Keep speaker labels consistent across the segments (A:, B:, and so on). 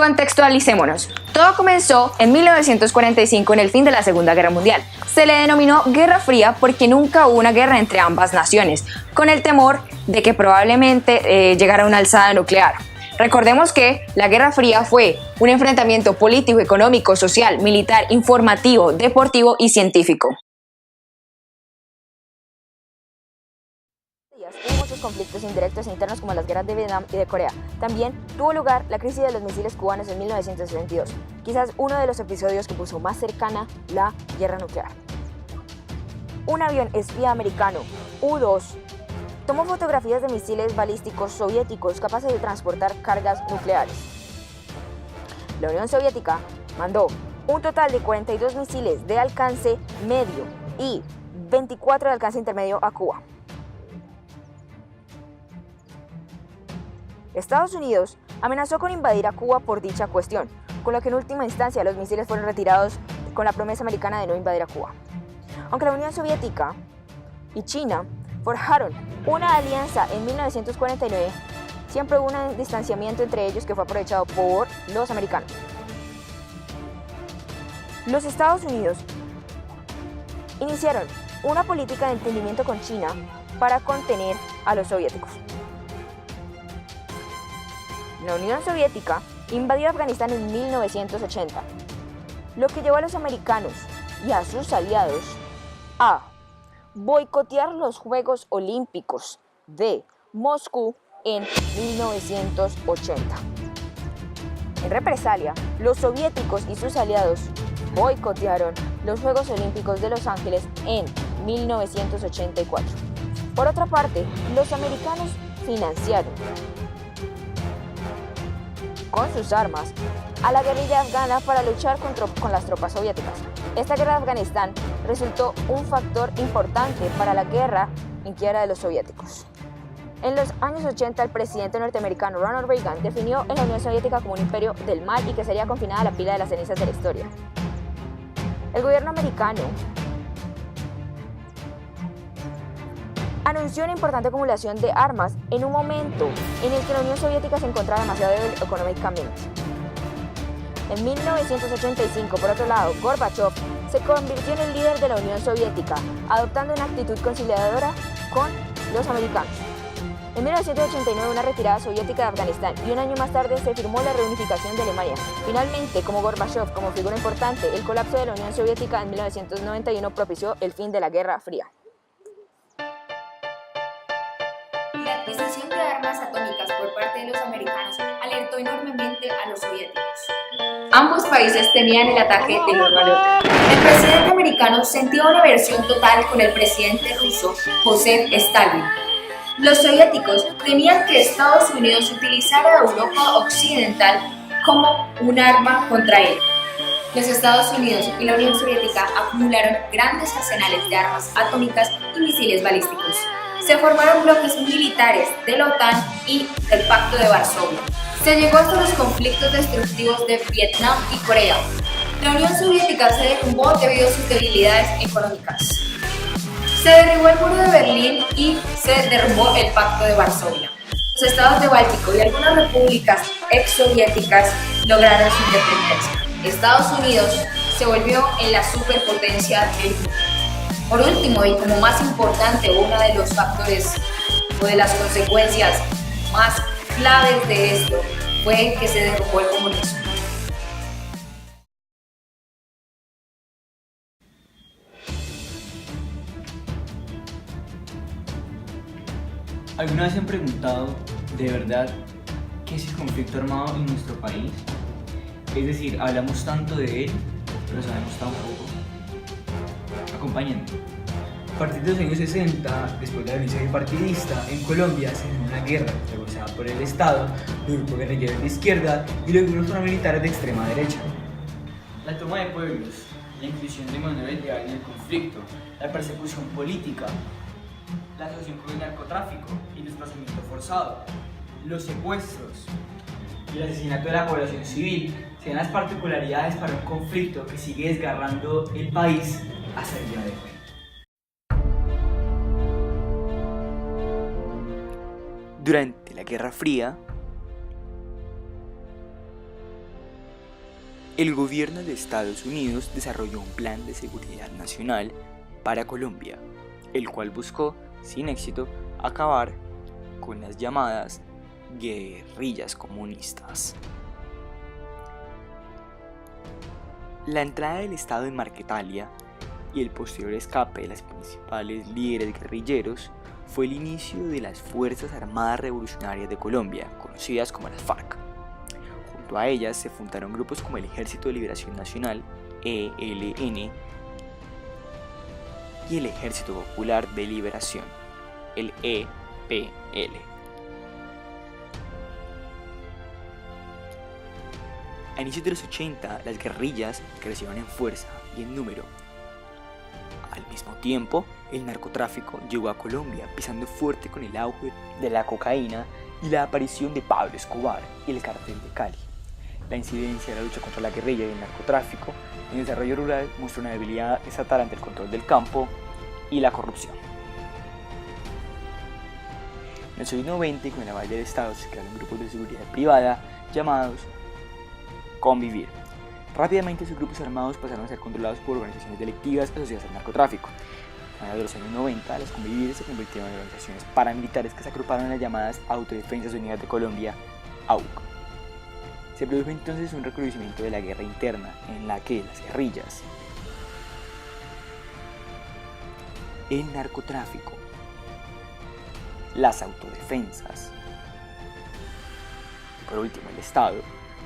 A: Contextualicémonos. Todo comenzó en 1945 en el fin de la Segunda Guerra Mundial. Se le denominó Guerra Fría porque nunca hubo una guerra entre ambas naciones, con el temor de que probablemente llegara una alzada nuclear. Recordemos que la Guerra Fría fue un enfrentamiento político, económico, social, militar, informativo, deportivo y científico. Hubo muchos conflictos indirectos e internos como las guerras de Vietnam y de Corea. También tuvo lugar la crisis de los misiles cubanos en 1962, quizás uno de los episodios que puso más cercana la guerra nuclear. Un avión espía americano, U-2, tomó fotografías de misiles balísticos soviéticos capaces de transportar cargas nucleares. La Unión Soviética mandó un total de 42 misiles de alcance medio y 24 de alcance intermedio a Cuba. Estados Unidos amenazó con invadir a Cuba por dicha cuestión, con lo que en última instancia los misiles fueron retirados con la promesa americana de no invadir a Cuba. Aunque la Unión Soviética y China forjaron una alianza en 1949, siempre hubo un distanciamiento entre ellos que fue aprovechado por los americanos. Los Estados Unidos iniciaron una política de entendimiento con China para contener a los soviéticos. La Unión Soviética invadió Afganistán en 1980, lo que llevó a los americanos y a sus aliados a boicotear los Juegos Olímpicos de Moscú en 1980. En represalia, los soviéticos y sus aliados boicotearon los Juegos Olímpicos de Los Ángeles en 1984. Por otra parte, los americanos financiaron con sus armas a la guerrilla afgana para luchar con las tropas soviéticas. Esta guerra de Afganistán resultó un factor importante para la guerra en quiebra de los soviéticos. En los años 80, el presidente norteamericano Ronald Reagan definió a la Unión Soviética como un imperio del mal y que sería confinada a la pila de las cenizas de la historia. El gobierno americano anunció una importante acumulación de armas en un momento en el que la Unión Soviética se encontraba demasiado débil económicamente. En 1985, por otro lado, Gorbachev se convirtió en el líder de la Unión Soviética, adoptando una actitud conciliadora con los americanos. En 1989, una retirada soviética de Afganistán y un año más tarde se firmó la reunificación de Alemania. Finalmente, como Gorbachev como figura importante, el colapso de la Unión Soviética en 1991 propició el fin de la Guerra Fría.
B: La adquisición de armas atómicas por parte de los americanos alertó enormemente a los soviéticos. Ambos países tenían el ataque del uno al otro. El presidente americano sentía una aversión total con el presidente ruso, Joseph Stalin. Los soviéticos temían que Estados Unidos utilizara a Europa Occidental como un arma contra él. Los Estados Unidos y la Unión Soviética acumularon grandes arsenales de armas atómicas y misiles balísticos. Se formaron bloques militares de la OTAN y del Pacto de Varsovia. Se llegó hasta los conflictos destructivos de Vietnam y Corea. La Unión Soviética se derrumbó debido a sus debilidades económicas. Se derribó el muro de Berlín y se derrumbó el Pacto de Varsovia. Los estados de Báltico y algunas repúblicas exsoviéticas lograron su independencia. Estados Unidos se volvió en la superpotencia del mundo. Por último, y como más importante, uno de los factores o de las consecuencias más claves de esto fue que se derrumbó el comunismo.
C: ¿Alguna vez se han preguntado, de verdad, qué es el conflicto armado en nuestro país? Es decir, hablamos tanto de él, pero sabemos tan poco. Acompáñenme.
D: A partir de los años 60, después de la violencia bipartidista, en Colombia se inició una guerra negociada por el Estado, los grupos guerrilleros de izquierda y los grupos paramilitares de extrema derecha.
C: La toma de pueblos, la inclusión de mano de obra en el conflicto, la persecución política, la asociación con el narcotráfico y el desplazamiento forzado, los secuestros y el asesinato de la población civil serían las particularidades para un conflicto que sigue desgarrando el país hasta el día de hoy.
E: Durante la Guerra Fría, El gobierno de Estados Unidos desarrolló un plan de seguridad nacional para Colombia, el cual buscó, sin éxito, acabar con las llamadas guerrillas comunistas. La entrada del Estado en Marquetalia y el posterior escape de las principales líderes guerrilleros fue el inicio de las Fuerzas Armadas Revolucionarias de Colombia, conocidas como las FARC. Junto a ellas se fundaron grupos como el Ejército de Liberación Nacional, ELN, y el Ejército Popular de Liberación, el EPL. A inicios de los 80, las guerrillas crecieron en fuerza y en número. Al mismo tiempo, el narcotráfico llegó a Colombia, pisando fuerte con el auge de la cocaína y la aparición de Pablo Escobar y el Cartel de Cali. La incidencia de la lucha contra la guerrilla y el narcotráfico en el desarrollo rural mostró una debilidad estatal ante el control del campo y la corrupción. En los años 90, con el aval del Estado, se crearon grupos de seguridad privada llamados Convivir. Rápidamente sus grupos armados pasaron a ser controlados por organizaciones delictivas asociadas al narcotráfico. A finales de los años 90, los Convivir se convirtieron en organizaciones paramilitares que se agruparon en las llamadas Autodefensas Unidas de Colombia, AUC. Se produjo entonces un recrudecimiento de la guerra interna, en la que las guerrillas, el narcotráfico, las autodefensas y por último el Estado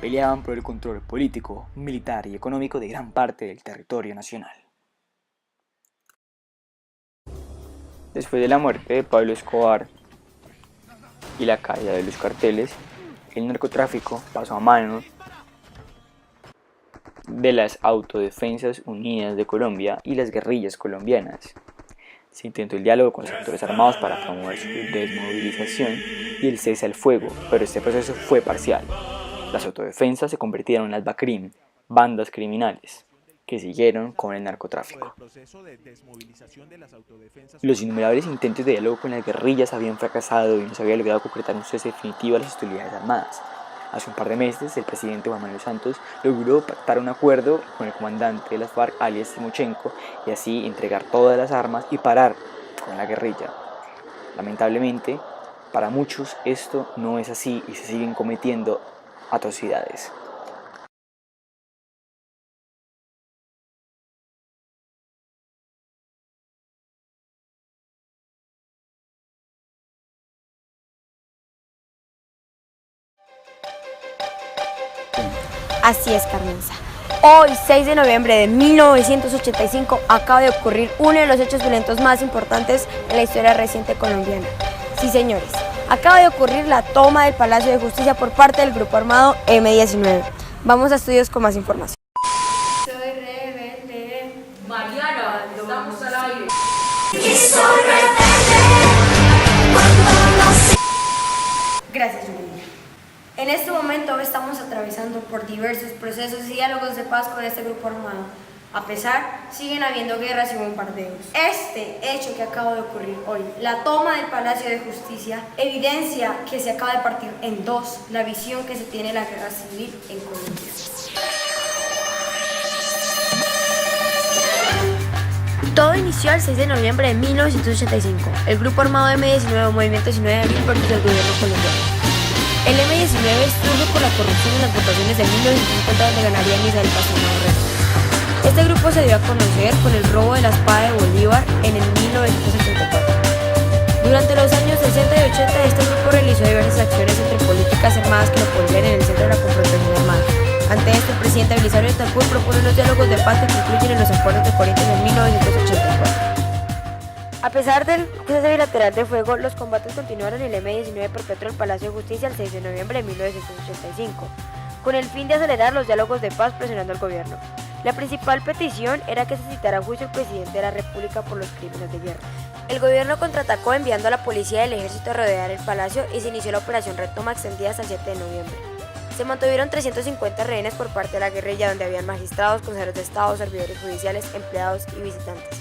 E: peleaban por el control político, militar y económico de gran parte del territorio nacional. Después de la muerte de Pablo Escobar y la caída de los carteles, el narcotráfico pasó a manos de las Autodefensas Unidas de Colombia y las guerrillas colombianas. Se intentó el diálogo con los actores armados para promover su desmovilización y el cese al fuego, pero este proceso fue parcial. Las autodefensas se convirtieron en las BACRIM, bandas criminales, que siguieron con el narcotráfico. Los innumerables intentos de diálogo con las guerrillas habían fracasado y no se había logrado concretar un cese definitivo a las hostilidades armadas. Hace un par de meses, el presidente Juan Manuel Santos logró pactar un acuerdo con el comandante de las FARC, alias Timochenko, y así entregar todas las armas y parar con la guerrilla. Lamentablemente, para muchos esto no es así y se siguen cometiendo atrocidades.
F: Así es, Carmenza. Hoy, 6 de noviembre de 1985, acaba de ocurrir uno de los hechos violentos más importantes en la historia reciente colombiana. Sí, señores, acaba de ocurrir la toma del Palacio de Justicia por parte del grupo armado M-19. Vamos a estudios con más información.
B: Soy rebelde. Mariana, estamos al aire.
F: Gracias, Juliana. En este momento estamos atravesando por diversos procesos y diálogos de paz con este grupo armado. A pesar, siguen habiendo guerras y bombardeos. Este hecho que acaba de ocurrir hoy, la toma del Palacio de Justicia, evidencia que se acaba de partir en dos la visión que se tiene de la guerra civil en Colombia. Todo inició el 6 de noviembre de 1985. El grupo armado M-19 o Movimiento 19 de Abril versus el gobierno colombiano. El M-19 surge por la corrupción en las votaciones de 1950 donde ganaría Misael Pastrana Borrero. Este grupo se dio a conocer con el robo de la espada de Bolívar en el 1974. Durante los años 60 y 80 este grupo realizó diversas acciones entre políticas armadas que lo ponían en el centro de la confrontación armada. Ante esto, el presidente Belisario Etancur propone unos diálogos de paz que concluyen en los acuerdos de Corintios en 1984. A pesar del cese bilateral de fuego, los combates continuaron y el M-19 perpetró el Palacio de Justicia el 6 de noviembre de 1985, con el fin de acelerar los diálogos de paz presionando al gobierno. La principal petición era que se citara a juicio al presidente de la República por los crímenes de guerra. El gobierno contraatacó enviando a la policía y el ejército a rodear el palacio y se inició la operación Retoma extendida hasta el 7 de noviembre. Se mantuvieron 350 rehenes por parte de la guerrilla donde habían magistrados, consejeros de estado, servidores judiciales, empleados y visitantes.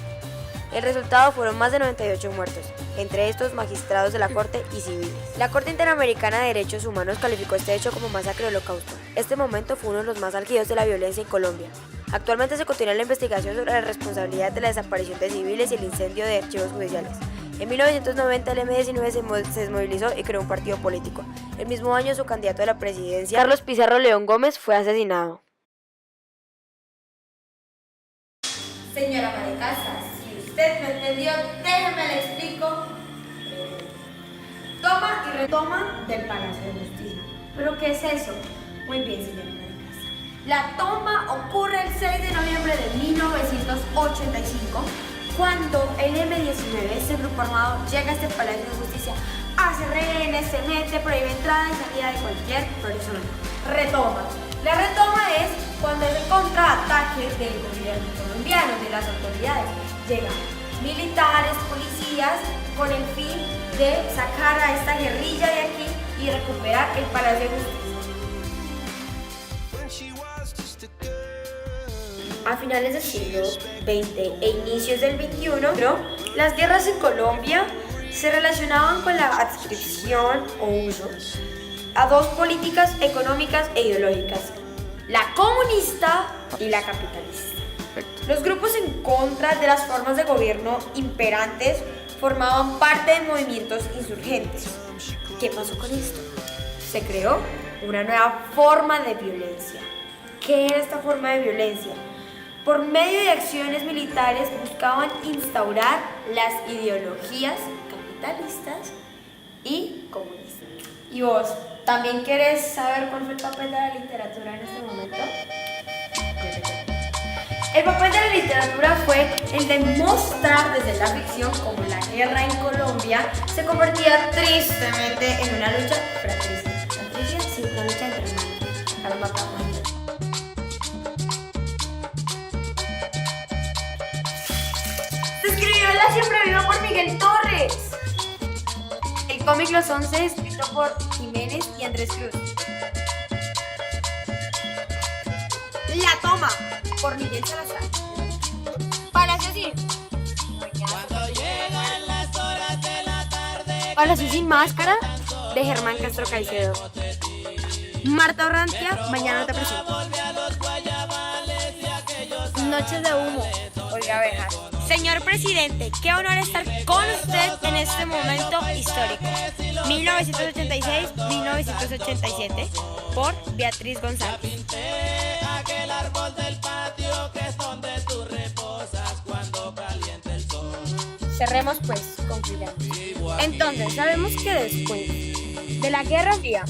F: El resultado fueron más de 98 muertos, entre estos magistrados de la Corte y civiles. La Corte Interamericana de Derechos Humanos calificó este hecho como masacre del Holocausto. Este momento fue uno de los más álgidos de la violencia en Colombia. Actualmente se continúa la investigación sobre la responsabilidad de la desaparición de civiles y el incendio de archivos judiciales. En 1990 el M-19 se desmovilizó y creó un partido político. El mismo año su candidato a la presidencia, Carlos Pizarro León Gómez, fue asesinado.
B: Señora ama de casa, si usted no entendió, déjeme le explico. Toma y retoma del Palacio de Justicia. ¿Pero qué es eso? Muy bien, señora ama de casa. La toma ocurre el 6 de noviembre de 1985, cuando el M-19, ese grupo armado, llega a este Palacio de Justicia, hace rehenes, se mete, prohíbe entrada y salida de cualquier persona. Retoma. La retoma es cuando es el contraataque del gobierno colombiano, de las autoridades. Llegan militares, policías, con el fin de sacar a esta guerrilla de aquí y recuperar el Palacio de Justicia.
F: A finales del siglo XX e inicios del XXI, las guerras en Colombia se relacionaban con la adscripción o uso a dos políticas económicas e ideológicas, la comunista y la capitalista. Los grupos en contra de las formas de gobierno imperantes formaban parte de movimientos insurgentes. ¿Qué pasó con esto? Se creó una nueva forma de violencia. ¿Qué era esta forma de violencia? Por medio de acciones militares buscaban instaurar las ideologías capitalistas y comunistas. ¿Y vos también querés saber cuál fue el papel de la literatura en este momento? El papel de la literatura fue el de mostrar desde la ficción cómo la guerra en Colombia se convertía tristemente en una lucha fratricida. ¿Fratricia? Sí, una lucha entre hermanos. Para matar a Se escribió La Siempre Viva por Miguel Torres. El cómic Los 11, escrito por Jiménez y Andrés Cruz. La Toma, por Miguel Salazar. Palacio Sin Máscara, de Germán Castro Caicedo. Marta Orrantia, Mañana te presento. Noches de humo, Olga Bejar. Señor presidente, qué honor estar con usted en este momento histórico. 1986-1987, por Beatriz González. Cerremos pues, concluyamos. Entonces, sabemos que después de la Guerra Fría,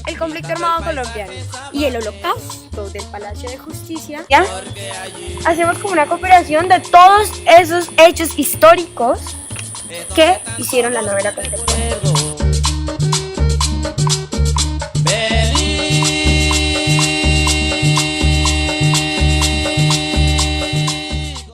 F: el conflicto armado colombiano y el holocausto del Palacio de Justicia, ¿ya? Hacemos como una cooperación de todos esos hechos históricos que hicieron la novela contemporánea.